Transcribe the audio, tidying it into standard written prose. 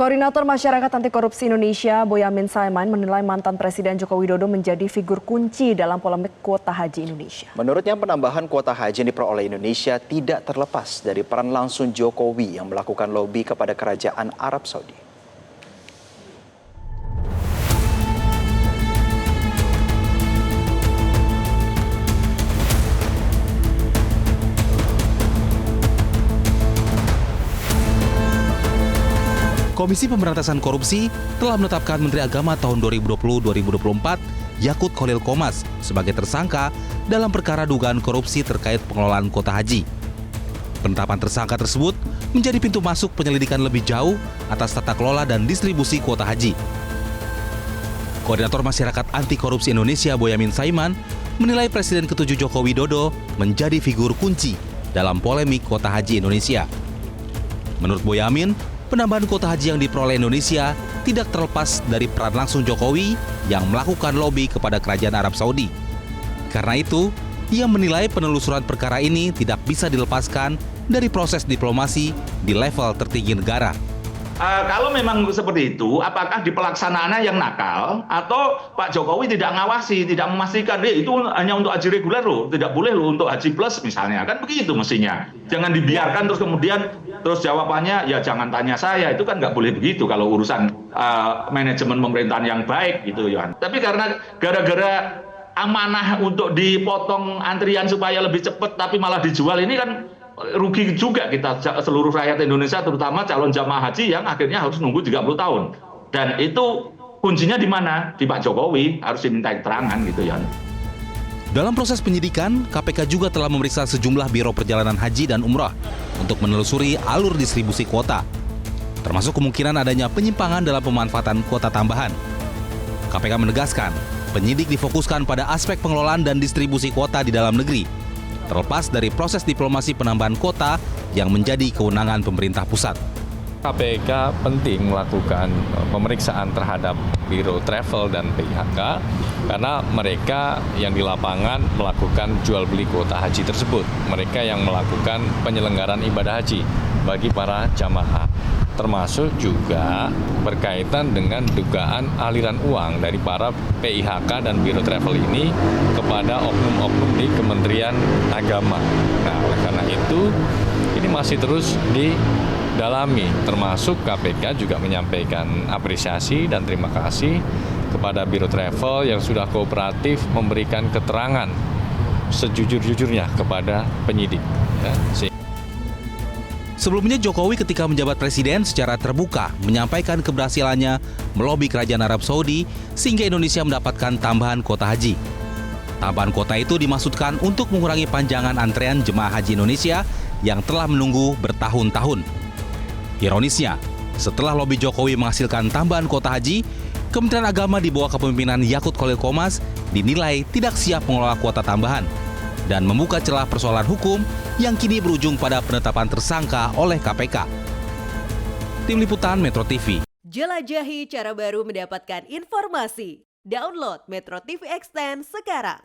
Koordinator Masyarakat Anti Korupsi Indonesia, Boyamin Saiman, menilai mantan Presiden Joko Widodo menjadi figur kunci dalam polemik kuota haji Indonesia. Menurutnya penambahan kuota haji yang diperoleh Indonesia tidak terlepas dari peran langsung Jokowi yang melakukan lobi kepada kerajaan Arab Saudi. Komisi Pemberantasan Korupsi telah menetapkan Menteri Agama tahun 2020-2024 Yakut Khalil Qomas sebagai tersangka dalam perkara dugaan korupsi terkait pengelolaan kuota haji. Penetapan tersangka tersebut menjadi pintu masuk penyelidikan lebih jauh atas tata kelola dan distribusi kuota haji. Koordinator Masyarakat Anti Korupsi Indonesia Boyamin Saiman menilai Presiden ke-7 Joko Widodo menjadi figur kunci dalam polemik kuota haji Indonesia. Menurut Boyamin, penambahan kuota haji yang diperoleh Indonesia tidak terlepas dari peran langsung Jokowi yang melakukan lobi kepada kerajaan Arab Saudi. Karena itu, ia menilai penelusuran perkara ini tidak bisa dilepaskan dari proses diplomasi di level tertinggi negara. Kalau memang seperti itu, apakah di pelaksanaannya yang nakal atau Pak Jokowi tidak ngawasi, tidak memastikan itu hanya untuk haji reguler loh, tidak boleh loh untuk haji plus misalnya, kan begitu mestinya. Jangan dibiarkan terus kemudian jawabannya ya jangan tanya saya, itu kan nggak boleh begitu kalau urusan manajemen pemerintahan yang baik gitu ya. Tapi karena gara-gara amanah untuk dipotong antrian supaya lebih cepat tapi malah dijual ini kan rugi juga kita seluruh rakyat Indonesia, terutama calon jamaah haji yang akhirnya harus nunggu 30 tahun. Dan itu kuncinya di mana? Di Pak Jokowi, harus diminta keterangan gitu ya. Dalam proses penyidikan, KPK juga telah memeriksa sejumlah biro perjalanan haji dan umrah untuk menelusuri alur distribusi kuota, termasuk kemungkinan adanya penyimpangan dalam pemanfaatan kuota tambahan. KPK menegaskan, penyidik difokuskan pada aspek pengelolaan dan distribusi kuota di dalam negeri, terlepas dari proses diplomasi penambahan kuota yang menjadi kewenangan pemerintah pusat. KPK penting melakukan pemeriksaan terhadap Biro Travel dan PIHK karena mereka yang di lapangan melakukan jual beli kuota haji tersebut. Mereka yang melakukan penyelenggaraan ibadah haji bagi para jamaah. Termasuk juga berkaitan dengan dugaan aliran uang dari para PIHK dan Biro Travel ini kepada oknum-oknum di Kementerian Agama. Nah, oleh karena itu, ini masih terus didalami, termasuk KPK juga menyampaikan apresiasi dan terima kasih kepada Biro Travel yang sudah kooperatif memberikan keterangan sejujur-jujurnya kepada penyidik. Ya. Sebelumnya Jokowi ketika menjabat presiden secara terbuka menyampaikan keberhasilannya melobi kerajaan Arab Saudi sehingga Indonesia mendapatkan tambahan kuota haji. Tambahan kuota itu dimaksudkan untuk mengurangi panjangan antrean jemaah haji Indonesia yang telah menunggu bertahun-tahun. Ironisnya, setelah lobi Jokowi menghasilkan tambahan kuota haji, Kementerian Agama di bawah kepemimpinan Yakut Khalil Qomas dinilai tidak siap mengelola kuota tambahan dan membuka celah persoalan hukum yang kini berujung pada penetapan tersangka oleh KPK. Tim Liputan Metro TV. Jelajahi cara baru mendapatkan informasi. Download Metro TV Extend sekarang.